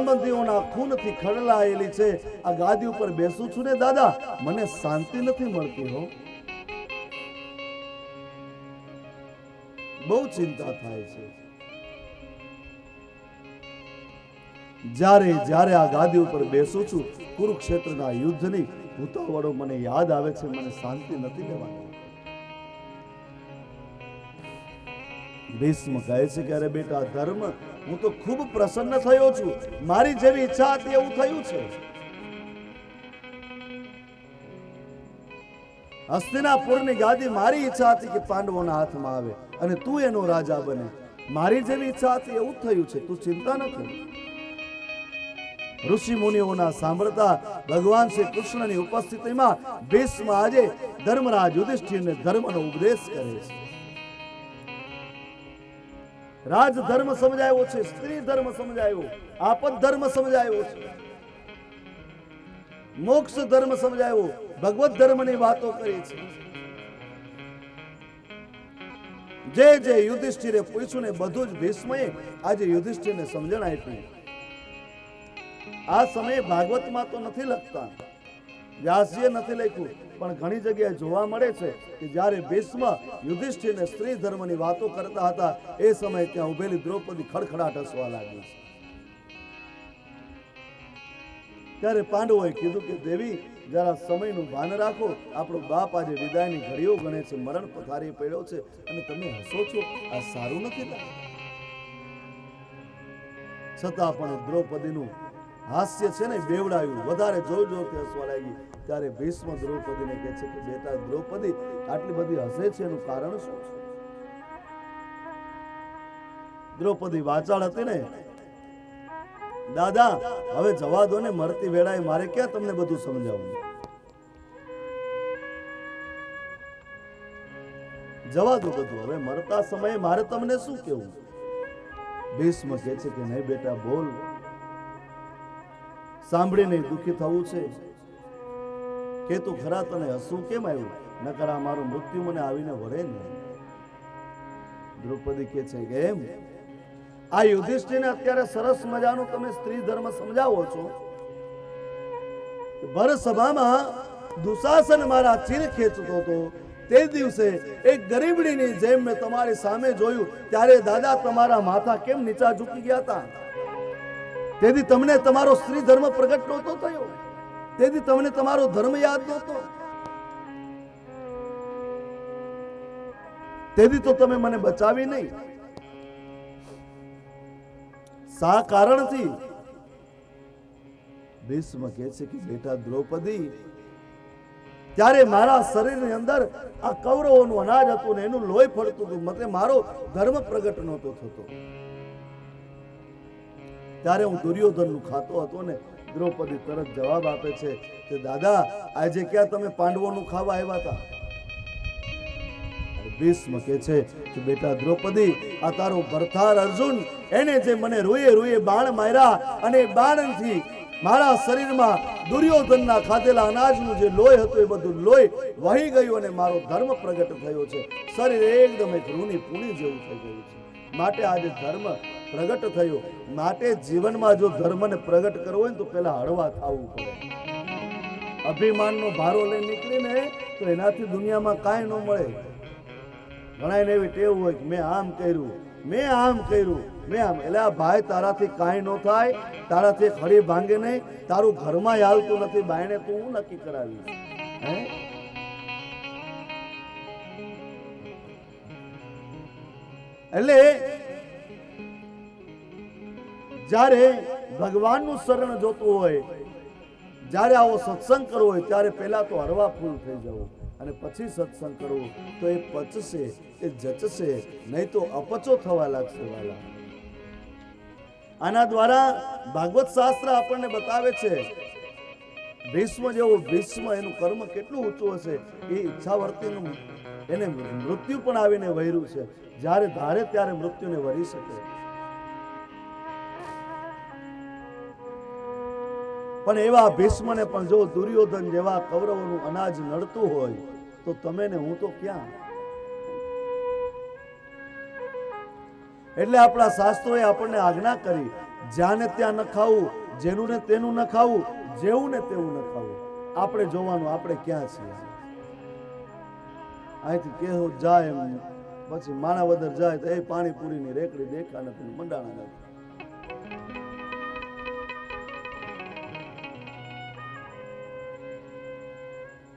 સંબંધીઓના ખૂનથી ખડલાયેલી છે. આ ગાદી ઉપર બેસું છું ને દાદા, મને શાંતિ નથી મળતી હો. બહુ ચિંતા થાય છે. જ્યારે જ્યારે આ ગાદી ઉપર બેસું છું, કુરુક્ષેત્રના યુદ્ધની ભૂતાવળો મને યાદ આવે છે. મને શાંતિ નથી લેવાની. ભીષ્મ કહે છે કે અરે બેટા ધર્મ, હું તો ખૂબ પ્રસન્ન થયો છું. મારી જેવી ઈચ્છા હતી એવું થયું છે. હસ્તિનાપુરની ગાદી મારી ઈચ્છા હતી કે પાંડવોના હાથમાં આવે અને તું એનો રાજા બને. મારી જેવી ઈચ્છા હતી એવું થયું છે. તું ચિંતા ન કર. ઋષિ મુનિઓના સાંભળતા ભગવાન શ્રી કૃષ્ણની ઉપસ્થિતિમાં ભીષ્મ આજે ધર્મરાજ યુધિષ્ઠિરને ધર્મનો ઉપદેશ કરે છે. રાજ ધર્મ સમજાયો છે, સ્ત્રી ધર્મ સમજાયો, આપદ ધર્મ સમજાયો છે, મોક્ષ ધર્મ સમજાયો, ભગવત ધર્મની વાતો કરી છે. જે જે યુધિષ્ઠિરે પૂછ્યું ને બધું જ ભીષ્મએ આજે યુધિષ્ઠિરને સમજણ આપી. આ સમયે ભાગવતમાં તો નથી લખતા, વ્યાસજીએ નથી લખ્યું, પણ ઘણી જગ્યાએ જોવા મળે છે કે જ્યારે ભીષ્મ યુધિષ્ઠિરને સ્ત્રી ધર્મની વાતો કરતા હતા એ સમયે ત્યાં ઉભેલી દ્રૌપદી ખડખડાટ હસવા લાગી છે. ત્યારે પાંડવોએ કીધું કે દેવી, જરા સમયનું ભાન રાખો. આપણો બાપ આજે વિદાયની ઘડીઓ ગણે છે, મરણ પથારી પડ્યો છે અને તમે હસો છો. આ સારું નથી લાગતું. છતાં પણ દ્રૌપદીનું હાસ્ય છે ને બેવડાયું, વધારે જોર જોરથી હસવા લાગી. ત્યારે ભીષ્મ દ્રૌપદીને કહે છે કે બેટા દ્રૌપદી, આટલી બધી હસે છે એનું કારણ શું છે? દ્રૌપદી વાચાળ હતી ને, દાદા હવે જવા દો ને, મરતી વેળાએ મારે ક્યાં તમને બધું સમજાવવું? જવા દો બધું, હવે મરતા સમયે મારે તમને શું કહેવું? ભીષ્મ કહે છે કે નહીં બેટા બોલ. સાંભળીને દુઃખી થવું છે કે તું ખરા, તને હસવું કેમ આવ્યું? નકર આ મારું મૃત્યુ મને આવીને વળે ને. દ્રૌપદી કહે છે કે એમ, આ યુધિષ્ઠિરને અત્યારે સરસ મજાનું તમે સ્ત્રી ધર્મ સમજાવો છો. ભર સભામાં દુશાસન મારા ચીર ખેંચતો હતો તે દિવસે એક ગરીબડીની જેમ મેં તમારી સામે જોયું, ત્યારે દાદા તમારા માથા કેમ નીચા ઝૂકી ગયા હતા? તેથી તમને તમારો સ્ત્રી ધર્મ પ્રગટ નહોતો થયો, તેથી તમને તમારો ધર્મ યાદ નહોતો, તેથી તો તમે મને બચાવી નહીં. શા કારણથી? ભીષ્મ કહે છે કે બેટા દ્રૌપદી, ત્યારે મારા શરીરની અંદર આ કૌરવોનું અનાજ હતું ને એનું લોહી ફરતું હતું, મતે મારો ધર્મ પ્રગટ નહોતો થતો. ત્યારે હું દુર્યોધનનું ખાતો હતો ને. દ્રૌપદી તરત જવાબ આપે છે કે દાદા, આજે ક્યાં તમે પાંડવોનું ખાવા આવ્યા હતા? ભીષ્મ કહે છે કે બેટા દ્રૌપદી, આ તારો ભરથાર અર્જુન, એને જે મને રૂએ રૂએ બાણ માર્યા અને બાણથી મારા શરીરમાં દુર્યોધનના ખાધેલા અનાજનું જે લોહી હતું એ બધું લોહી વહી ગયું અને મારો ધર્મ પ્રગટ થયો છે. શરીર એકદમ એક રૂની પૂણી જેવું થઈ ગયું છે. માટે આજે ધર્મ પ્રગટ થયો. માટે જીવનમાં જો ધર્મને પ્રગટ કરવો હોય તો પેલા હળવા થવું પડે. અભિમાનનો ભારો લઈ નીકળીને તો એનાથી દુનિયામાં કાંઈ ન મળે. ઘણા એને એવી ટેવ હોય કે મેં આમ કર્યું, મેં આમ કર્યું, મેં આમ. એટલે આ ભાઈ, તારાથી કાંઈ ન થાય, તારાથી ખડી ભાંગે નહીં, તારું ઘરમાં હાલતું નથી, બાયણે તું હું નક્કી કરાવીશ? હે? એટલે જ્યારે ભગવાનનું શરણ જોતું હોય, જ્યારે આવો સત્સંગ કરવો હોય, ત્યારે પહેલા તો હરવા ફૂલ થઈ જવું અને પછી સત્સંગ કરવો, તો એ પચશે, એ જચશે, નહીં તો અપચો થવા લાગશે વાલા. આના દ્વારા ભાગવત શાસ્ત્ર આપણને બતાવે છે ભીષ્મ જેવો ભીષ્મ, એનું કર્મ કેટલું ઊંચું હશે. એ ઈચ્છાવર્તીનું એને મૃત્યુ પણ આવીને વહેર્યું છે. જ્યારે ધારે ત્યારે મૃત્યુને વરી શકે. પણ એવા ભીષ્મને પણ જો દુર્યોધન જેવા કૌરવોનું અનાજ નડતું હોય તો તમે ને હું તો ક્યાં? એટલે આપણા શાસ્ત્રોએ આપણને આજ્ઞા કરી, જ્યાં ને ત્યાં ન ખાવું, જેનું ને તેનું ન ખાવું, જેવું ને તેવું ન ખાવું. આપણે જોવાનું આપણે ક્યાં છીએ. અહીંથી કેવું જાય એમ પછી માણાવદર જાય તો એ પાણીપુરીની રેકડી દેખા નથી, મંડાણા નથી.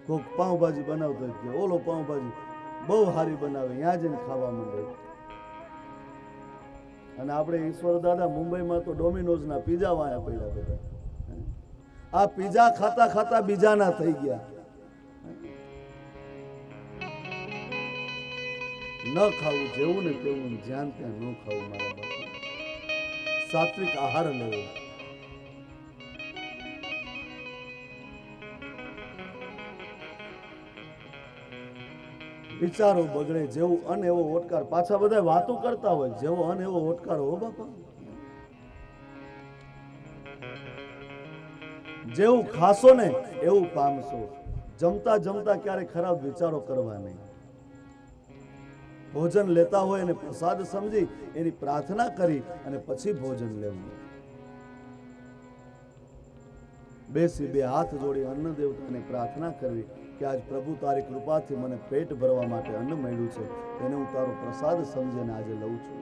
કોક પાઉંભાજી બનાવતો કે ઓલો પાઉંભાજી બહુ સારી બનાવે, ત્યાં જઈને ખાવા માંડે. અને આપણે ઈશ્વર દાદા મુંબઈમાં તો ડોમિનોઝના પીઝા વાયા પડ્યા બધા. આ પીઝા ખાતા ખાતા બીજાના થઈ ગયા. ન ખાવું જેવું ને તેવું, જ્યાં ત્યાં ન ખાવું. મારા બાપુ સાત્વિક આહાર લેવો. વિચારો બગડે, જેવું અન એવો ઓટકાર. પાછા બધા વાતો કરતા હોય, જેવો અન એવો ઓટકાર હો બાપા. જેવું ખાશો ને એવું પામશો. જમતા જમતા ક્યારે ખરાબ વિચારો કરવા નહીં. ભોજન લેતા હોય અને પ્રસાદ સમજી એની પ્રાર્થના કરી અને પછી ભોજન લેવું. બેસી બે હાથ જોડી અન્ન દેવતાને પ્રાર્થના કરવી કે આજ પ્રભુ તારી કૃપાથી મને પેટ ભરવા માટે અન્ન મળ્યું છે, એને હું તારો પ્રસાદ સમજીને આજે લઉં છું.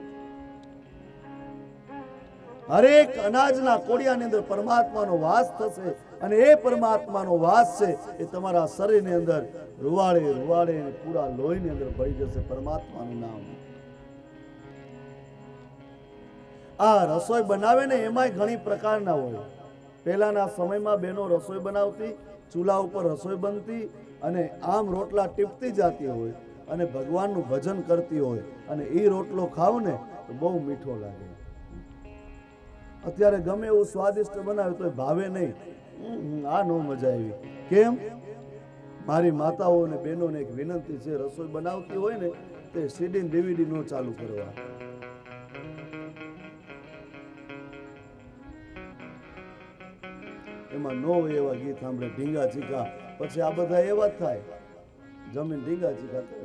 હરેક અનાજના કોડિયાની અંદર પરમાત્માનો વાસ થશે અને એ પરમાત્માનો વાસ છે એ તમારા શરીરની અંદર રૂવાડે રૂવાડે અને પૂરા લોહીની અંદર ભળી જશે. પરમાત્માનું નામ. આ રસોઈ બનાવે ને એમાંય ઘણી પ્રકારના હોય. પહેલાના સમયમાં બહેનો રસોઈ બનાવતી, ચૂલા ઉપર રસોઈ બનતી અને આમ રોટલા ટીપતી જતી હોય અને ભગવાનનું ભજન કરતી હોય અને એ રોટલો ખાવ ને તો બહુ મીઠો લાગે. અત્યારે ગમે એવું સ્વાદિષ્ટ બનાવે તો ભાવે નહીં. આ નો મજા આવી. કેમ? મારી માતાઓ અને બહેનોને એક વિનંતી છે, રસોઈ બનાવતી હોય ને તે સીડી ડીવીડી નો ચાલુ કરવા. એમાં નો એવા ગીત સાંભળે ઢીંગા ચીકા, પછી આ બધા એવા જ થાય. જમીન ઢીંગા ચીકા કરે.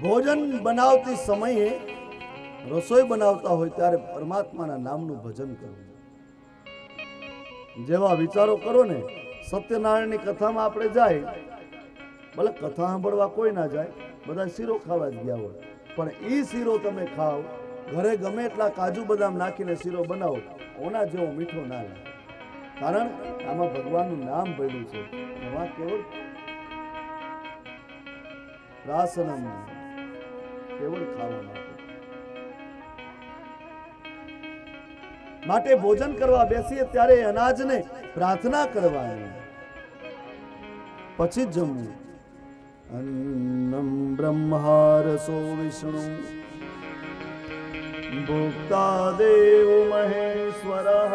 ભોજન બનાવતી સમયે રસોઈ બનાવતા હોય ત્યારે પરમાત્માના નામનું ભજન કરવું. જેવા વિચારો કરો ને, સત્યનારાયણની કથામાં આપણે જાય, ભલે કથા સાંભળવા કોઈ ના જાય, બધા શીરો ખાવા જ ગયા હોય, પણ એ શીરો તમે ખાઓ, ઘરે ગમે એટલા કાજુ બદામ નાખીને શીરો બનાવો, ઓના જેવો મીઠો ના લાગે. કારણ આમાં ભગવાનનું નામ ભર્યું છે. એમાં કેવળ રાસનમ, કેવળ ખાવા માટે ભોજન કરવા બેસીએ ત્યારે અનાજને પ્રાર્થના કરવાની, પછી જ જમવું. અન્નમ બ્રહ્મારસો વિષ્ણુ ભોક્તા દેવ મહેશ્વરઃ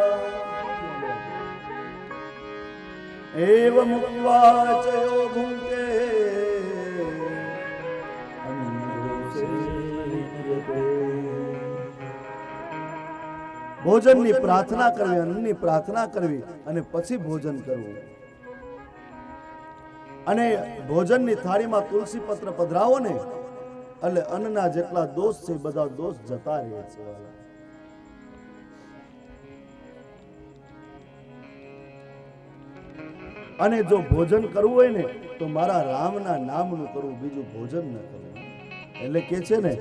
એવ મુક્ત્વા ચયો ભુંક્તે ભોજનની પ્રાર્થના કરવી, અન્નની પ્રાર્થના કરવી અને પછી ભોજન કરવું. અને ભોજનની થાળીમાં તુલસી પત્ર પધરાવો ને એટલે અન્નના જેટલા દોષ છે બધા દોષ જતા રહે છે. અને જો ભોજન કરવું હોય ને તો મારા રામના નામનું કરવું, બીજું ભોજન ન કરવું. એટલે કે છે ને,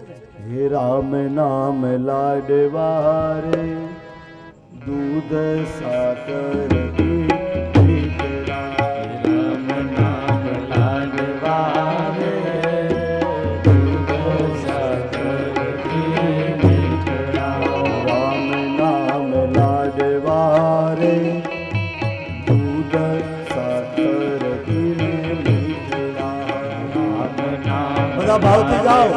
હે રામ નામ લાડવારે દૂધ સાકર ભાવથી ગાઓ.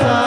Sa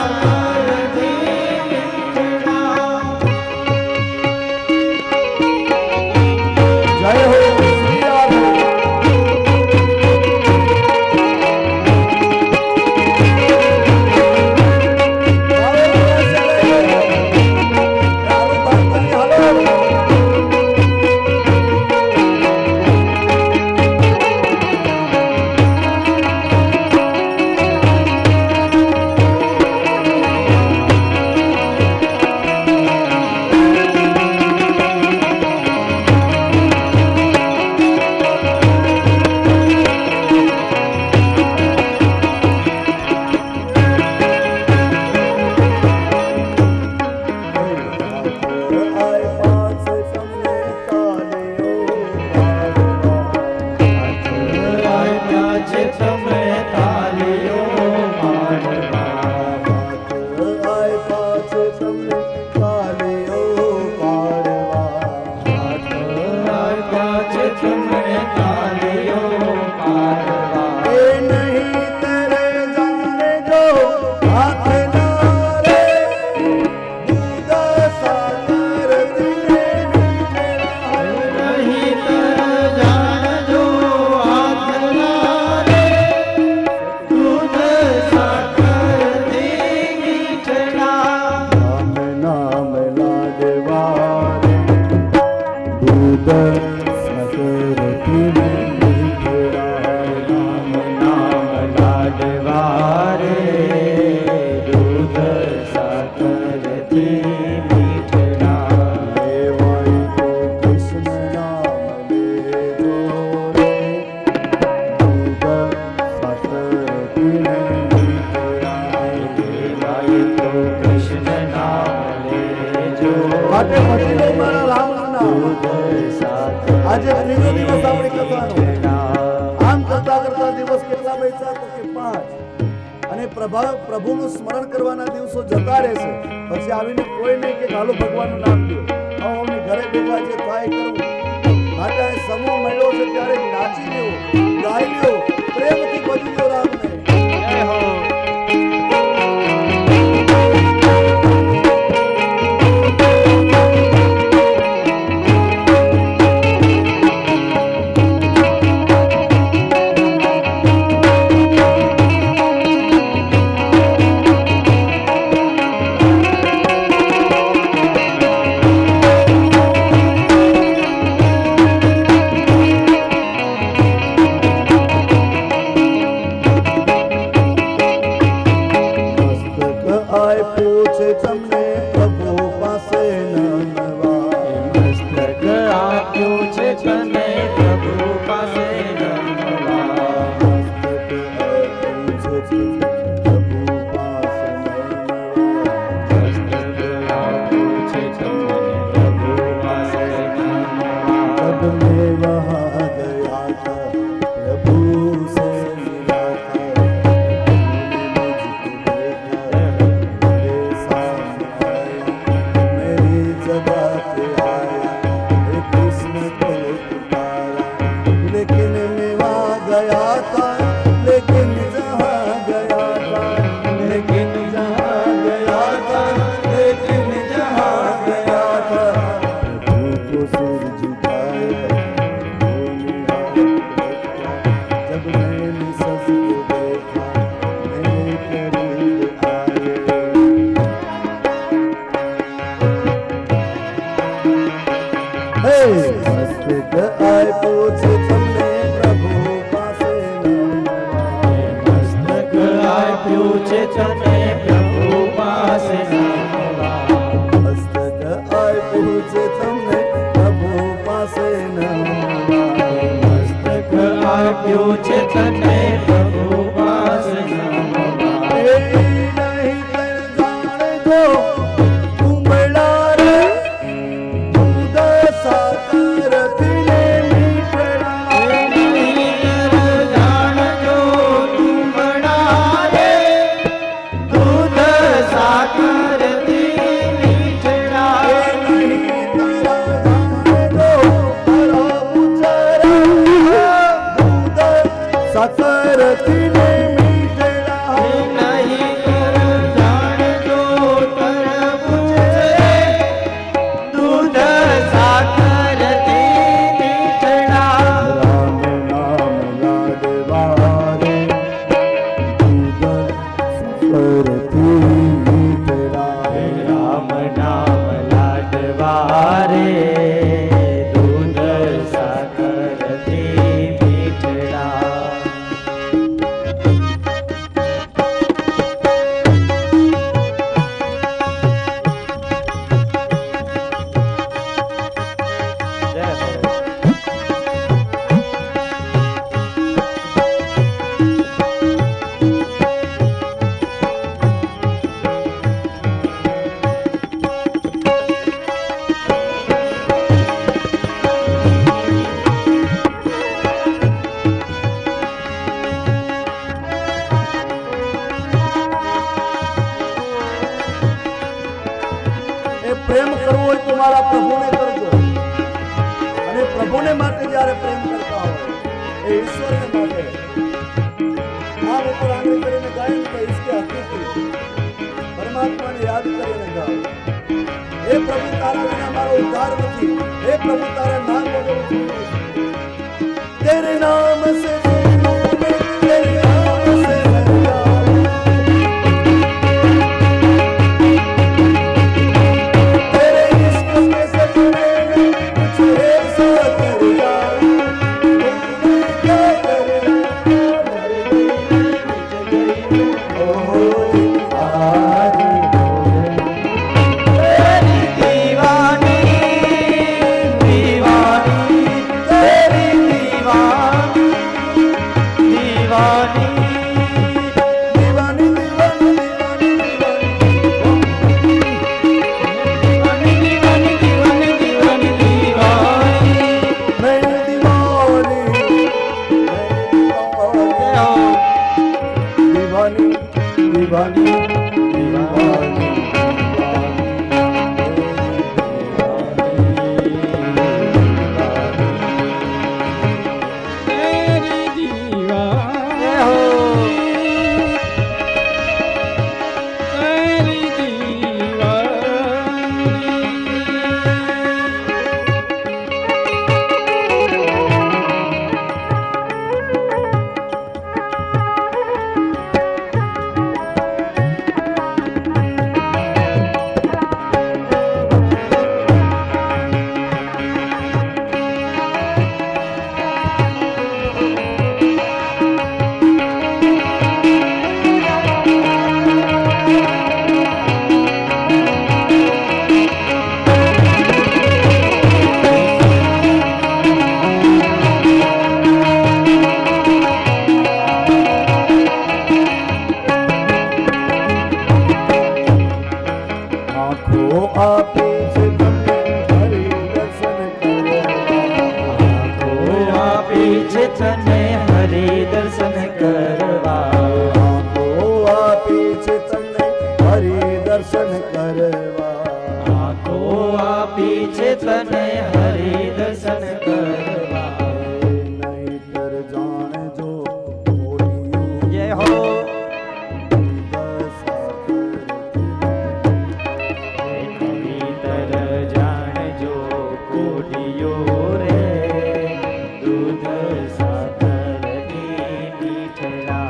માટે ભજી લો મારા રામનું નામ। આજે ત્રીજો દિવસ આપણી કથાનો। આમ કરતા કરતા દિવસ કેટલા બચ્યા તો કે 5 અને પ્રભુનું સ્મરણ કરવાના દિવસો જતા રહેશે। પછી આવીને કોઈ નહીં કે હાલો ભગવાનનું નામ લ્યો, અમને ઘરે બેઠા છે થાય કરું। માટે સમૂહ મળ્યો છે ત્યારે નાચી લ્યો, ગાઈ લ્યો, પ્રેમથી ભજી લ્યો રામને। જય હો। પ્રેમ કરવો હોય તો મારા પ્રભુને કરજો, અને પ્રભુને માટે જ્યારે પ્રેમ કરતા હોય એ ઈશ્વરને માટે આ ઉપર આંગળી કરીને ગાય તો इसके હકીકી પરમાત્માને યાદ કરીને ગાઓ। એ પ્રભુ તારા વિના મારો ઉદ્ધાર નથી, એ પ્રભુ તારા નામ વગર તેરે નામ સે तेरे नाम से तेरे इश्क में सजने में कुछ ऐसा कर जाऊं, क्या करे तेरी दीवानी આંખો આપી છે તમને હરિ દર્શન કરવા, આંખો આપી છે તને હરિ દર્શન કરવા, આંખો આપી છે તમને હરિ દર્શન કરવા, આંખો આપી છે તને હરિ દર્શન કરવા. નહીતર જાણજો મોડિયું જય હો નહીતર જાણજો કોડિયો રે દૂધ સાકર ની મીઠડા.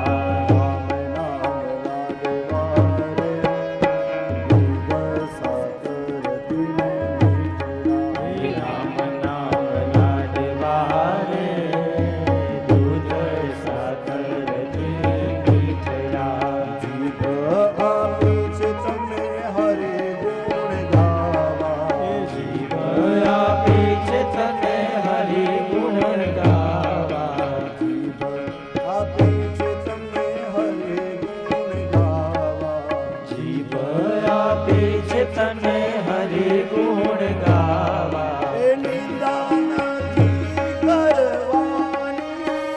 રામ નામ લાડવા રે દૂધ સાકર ની મીઠડા. જીભ આપી છે તમને હરિ ગુણ ગાવા, જીવ આપી છે તને હરિ ગુણ ગાવા, જીભ આપી છે તમને હરિ ગુણ ગાવા, જીવ આપી છે તને હરિ ગુણ ગાવા. એ નિંદા નથી કરવાની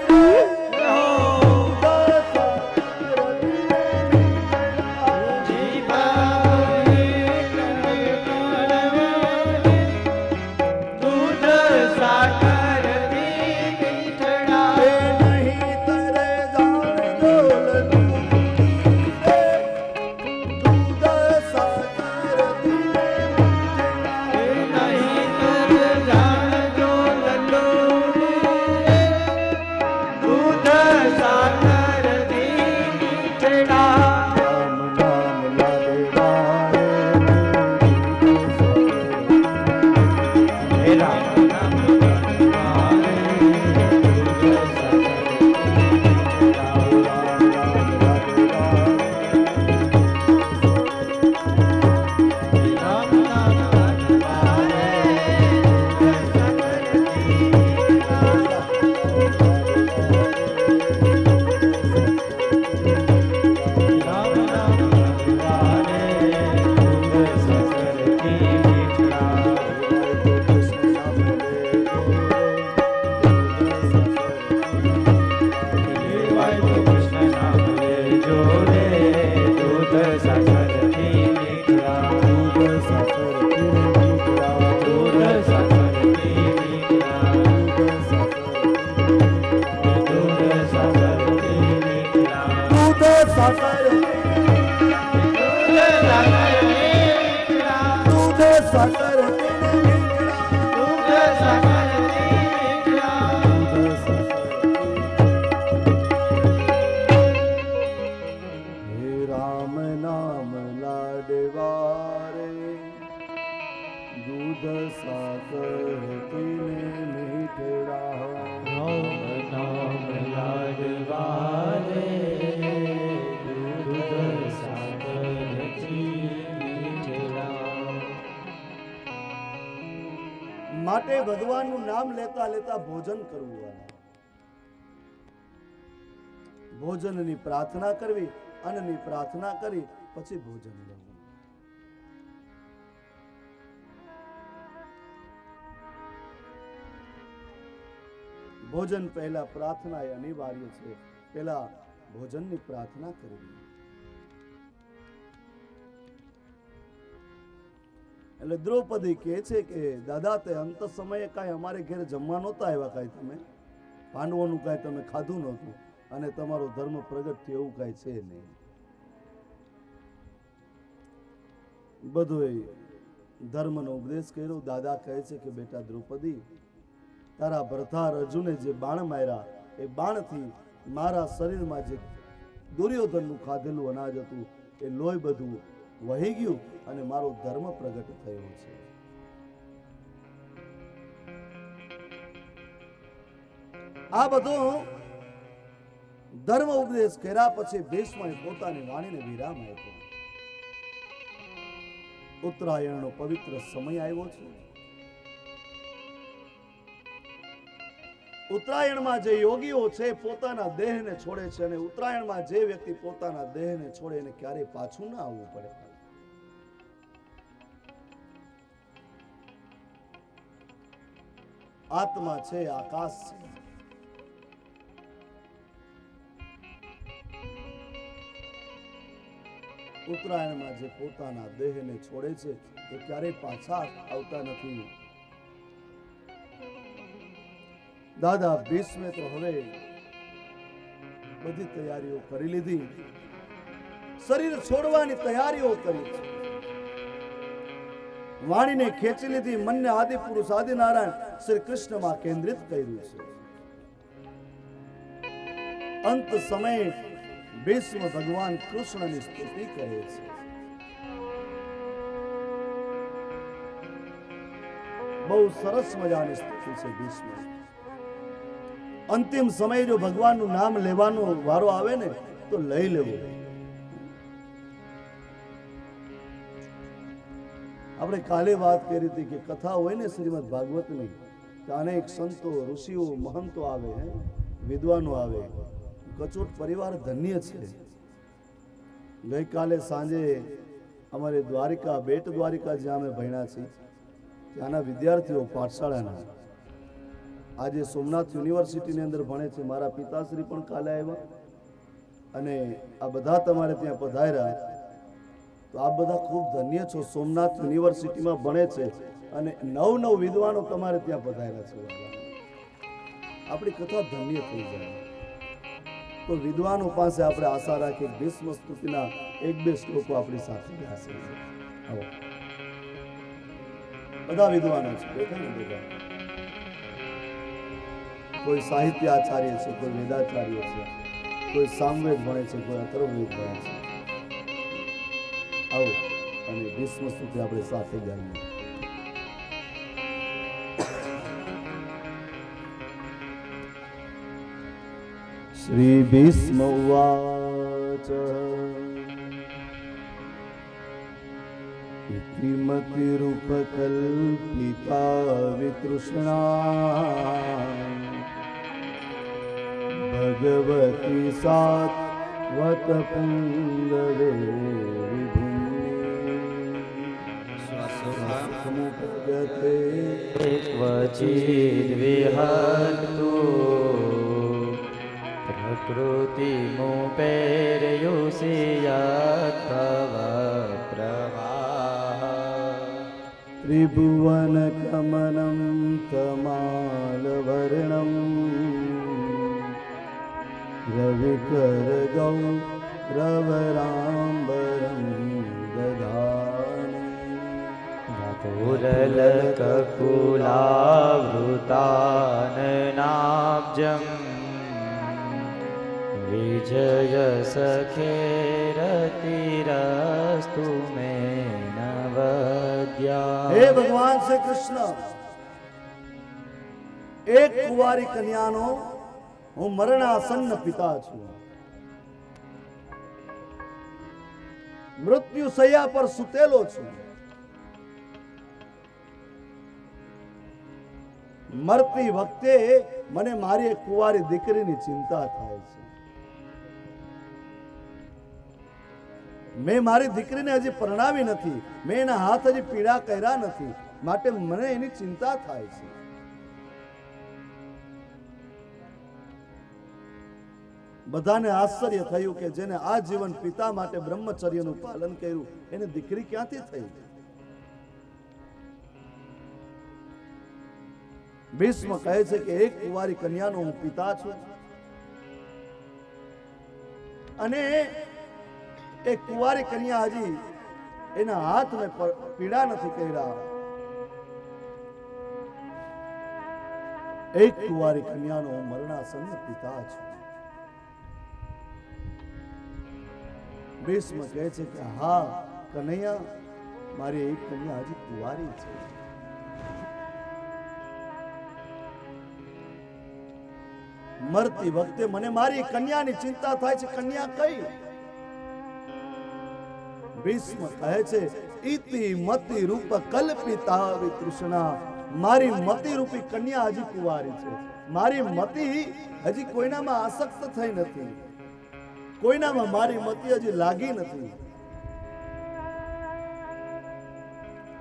જીવ દૂધ સાકર ની મીઠડા. નહીં તરે જાણજો લડુ દૂધ સાકર નહીતર જાણજો લલ્લુડી દૂધ સાકર ની મીઠડા. રામ નામ લાડવારે હે રામ નામ લડવારે દૂધ સાકર રામ નામ લડવારે દૂધ સાકર રામ નામ લડવારે દૂધ સાકર કી મીઠડા. લેવાય તો કૃષ્ણ નામ લેજો રે દૂધ સાકર કી મીઠડા. દૂધ સાકર કી મીઠડા. દૂધ સાકર કી મીઠડા. દૂધ સાકર દૂધ સાકર મીઠડા. દૂધ સાકર દૂધ સાકર મીઠડા. હે રામ નામ લાડવારે દૂધ સાકર પીને મીઠડા, રામ નામ લાડવારે દૂધ સાકર કી મીઠડા. માટે ભગવાનનું નામ લેતા લેતા ભોજન કરવું વાલા. ભોજનની પ્રાર્થના કરવી, અન્નની પ્રાર્થના કરી પછી ભોજન લેવું. ભોજન પહેલા પ્રાર્થના એ અનિવાર્ય છે. પહેલા ભોજનની પ્રાર્થના કરવી. એટલે દ્રૌપદી કહે છે કે દાદા તે અંત સમયે કાંઈ અમારે ઘરે જમવા નહોતા આવ્યા, કાંઈ તમે પાંડવોનું કાંઈ તમે ખાધું નહોતું અને તમારો ધર્મ પ્રગટ થયો એવું કાંઈ છે નહીં. બધું ધર્મનો ઉપદેશ કર્યો. દાદા કહે છે કે બેટા દ્રૌપદી, તારા ભરથાર અર્જુને જે બાણ માર્યા એ બાણથી મારા શરીરમાં જે દુર્યોધનનું ખાધેલું અનાજ હતું એ લોહી બધું વહી ગયું અને મારો ધર્મ પ્રગટ થયો છે. આ બધું ધર્મ ઉપદેશ કર્યા પછી ભીષ્મએ પોતાની વાણીને વિરામ આપ્યો. ઉત્તરાયણનો પવિત્ર સમય આવ્યો છે. ઉત્તરાયણમાં જે યોગીઓ છે પોતાના દેહને છોડે છે અને ઉત્તરાયણમાં જે વ્યક્તિ પોતાના દેહને છોડે એને ક્યારેય પાછું ના આવવું પડે. આત્મા છે, આકાશ છે. ઉત્તરાયણમાં જે પોતાના દેહને છોડે છે એ ક્યારેય પાછા આવતા નથી. દાદા ભીષ્મે તો હવે બધી તૈયારીઓ કરી લીધી, શરીર છોડવાની તૈયારીઓ કરી છે. વાણીને ખેંચી લીધી, મનને આદિ પુરુષ આદિનારાયણ શ્રી કૃષ્ણમાં કેન્દ્રિત કર્યું છે. અંત સમયે ભીષ્મ ભગવાન કૃષ્ણની સ્તુતિ કરે છે. બહુ સરસ મજાની સ્તુતિ છે ભીષ્મ. અંતિમ સમયે જો ભગવાનનું નામ લેવાનો વારો આવે ને તો લઈ લેવો. આપણે કાલે વાત કરી હતી કે કથા હોય ને શ્રીમદ ભાગવતની, તો અનેક સંતો ઋષિઓ મહંતો આવે, વિદ્વાનો આવે. કચોટ પરિવાર ધન્ય છે. ગઈકાલે સાંજે અમારે દ્વારિકા, બેટ દ્વારિકા જ્યાં અમે ભણ્યા છીએ ત્યાંના વિદ્યાર્થીઓ પાઠશાળાના આજે સોમનાથ યુનિવર્સિટીની અંદર ભણે છે. મારા પિતાશ્રી પણ કાલે આવ્યા અને આ બધા તમારે ત્યાં પધાર્યા. તો આપ બધા ખૂબ ધન્ય છો. સોમનાથ યુનિવર્સિટીમાં ભણે છે અને નવ વિદ્વાનો તમારે ત્યાં પધાર્યા છે. આપણી કથા ધન્ય થઈ જાય. તો વિદ્વાનો પાસે આપણે આશા રાખી ભીષ્મ સ્તુતિના 1-2 શ્લોકો આપણી સાથે હશે. આવો બધા વિદ્વાનો છે, બેઠા ને બધા. કોઈ સાહિત્ય આચાર્ય છે, કોઈ વેદાચાર્ય છે, કોઈ સામવેદ ભણે છે, કોઈ અથર્વવેદ ભણે છે. આવો અને ભીષ્મ સ્તુતિ આપણે સાથે ગાઈએ. શ્રી ભીષ્મ ઉવાચ ઇતિમતિરૂપકલ્પિતા વિતૃષ્ણા ભગવતી સાત્વત પુંગવે વિભુમ્ને ક્વચિદ્વિહર્તુ પ્રકૃતિમુપેર્યુષિ યત્તવ પ્રવાહ ત્રિભુવન કમનમ તમાલવર્ણમ રવિકર ગૌરવરાંબરમ દધાને પૂરલકકુલાવૃતાનનાબ્જં વિજય સખેરતિરસ્તુ મે નવદ્યા. હે ભગવાન શ્રી કૃષ્ણ, એક કુંવારી કન્યાનો હું મરણાસન્ન પિતા છું. મૃત્યુ શૈયા પર સુતેલો છું. મરતી વખતે મને મારી એક કુંવારી દીકરીની ચિંતા થાય છે. મેં મારી દીકરીને હજી પરણાવી નથી, મેં એના હાથ હજી પીડા કર્યા નથી, માટે મને એની ચિંતા થાય છે. બધાને આશ્ચર્ય થયું કે જેને આ જીવન પિતા માટે બ્રહ્મચર્યનું પાલન કર્યું એને દીકરી ક્યાંથી થઈ? ભીષ્મ કહે છે કે એક કુંવારી કન્યાનો હું પિતા છું અને એક કુંવારી કન્યા હજી એના હાથ મેં પીડા નથી કર્યા. એક કુંવારી કન્યાનો હું મરણાસન્ન પિતા છું. ભીષ્મ કહે છે કે હા કનૈયા, મારી એક કન્યા હજી કુંવારી છે. મરતી વખતે મને મારી કન્યાની ચિંતા થાય છે. કન્યા કઈ? ભીષ્મ કહે છે ઇતિ મતિ રૂપ કલ્પિતા વિતૃષ્ણા. મારી મતિ રૂપી કન્યા હજી કુંવારી છે. મારી મતિ હજી કોઈનામાં આસક્ત થઈ નથી, કોઈનામાં મારી મતિ હજી લાગી નથી.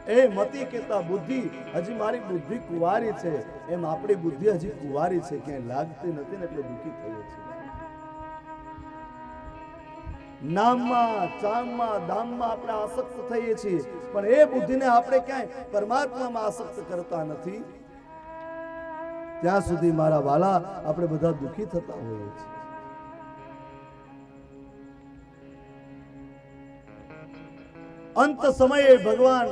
એ મતિ કેતા બુદ્ધિ, હજી મારી બુદ્ધિ કુંવારી છે, એમ આપણી બુદ્ધિ હજી કુંવારી છે, ક્યાંય લાગતી નથી ને એટલે દુઃખી થઈએ છીએ. નામમાં, ચામમાં, દામમાં આપણે આસક્ત થઈએ છીએ, પણ એ બુદ્ધિને આપણે ક્યાંય પરમાત્મામાં આસક્ત કરતા નથી. ત્યાં સુધી મારા વાલા આપણે બધા દુઃખી થતા હોઈએ છીએ. અંત સમયે ભગવાન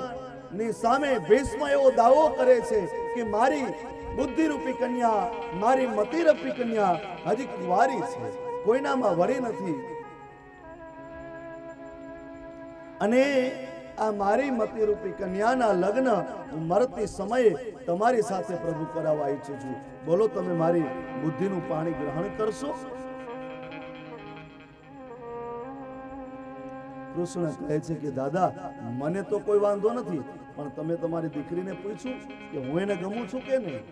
ની સામે ભીષ્મ એવો દાવો કરે છે કે મારી બુદ્ધિરૂપી કન્યા, મારી મતિરૂપી કન્યા હજી કુંવારી છે, કોઈનામાં વળી નથી, અને આ મારી મતિરૂપી કન્યાના લગ્ન હું મરતી સમયે તમારી સાથે પ્રભુ કરાવવા ઈચ્છું છું. બોલો તમે મારી બુદ્ધિનું પાણી ગ્રહણ કરશો? કૃષ્ણ કહે છે કે દાદા, મને તો કોઈ વાંધો નથી, પણ તમે તમારી દીકરીને પૂછ્યું કે હું એને ગમું છું કે નહીં?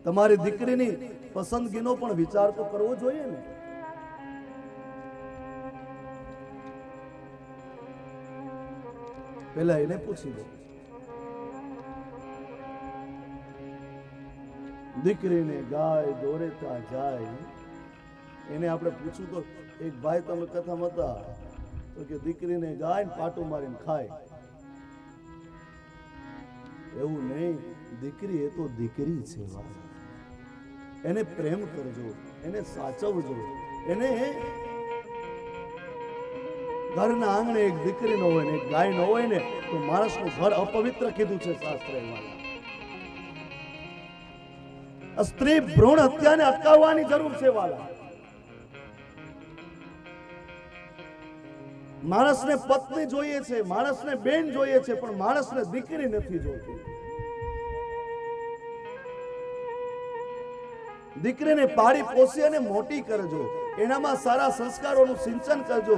તમારી દીકરીની પસંદગીનો પણ વિચાર તો કરવો જોઈએ ને. પહેલા એને પૂછી દો. દીકરીને ગાય દોરેતા જાય, એને આપણે પૂછ્યું તો એક ભાઈ તમે કથામાં હતા તો કે દીકરીને ગાય ને પાટું મારીને ખાય. એવું નહીં, દીકરી એ તો દીકરી છે, એને પ્રેમ કરજો, એને સાચવજો. એને ઘરના આંગણે એક દીકરી નો હોય ને એક ગાય નો હોય ને તો માણસનું ઘર અપવિત્ર કીધું છે શાસ્ત્રમાં. સ્ત્રી ભ્રૂણ હત્યાને અટકાવવાની જરૂર છે વાલા. માણસને પત્ની જોઈએ છે, માણસને બેન જોઈએ છે, પણ માણસને દીકરી નથી જોતી. દીકરીને પાળી પોસી અને મોટી કરજો, એનામાં સારા સંસ્કારોનું સિંચન કરજો,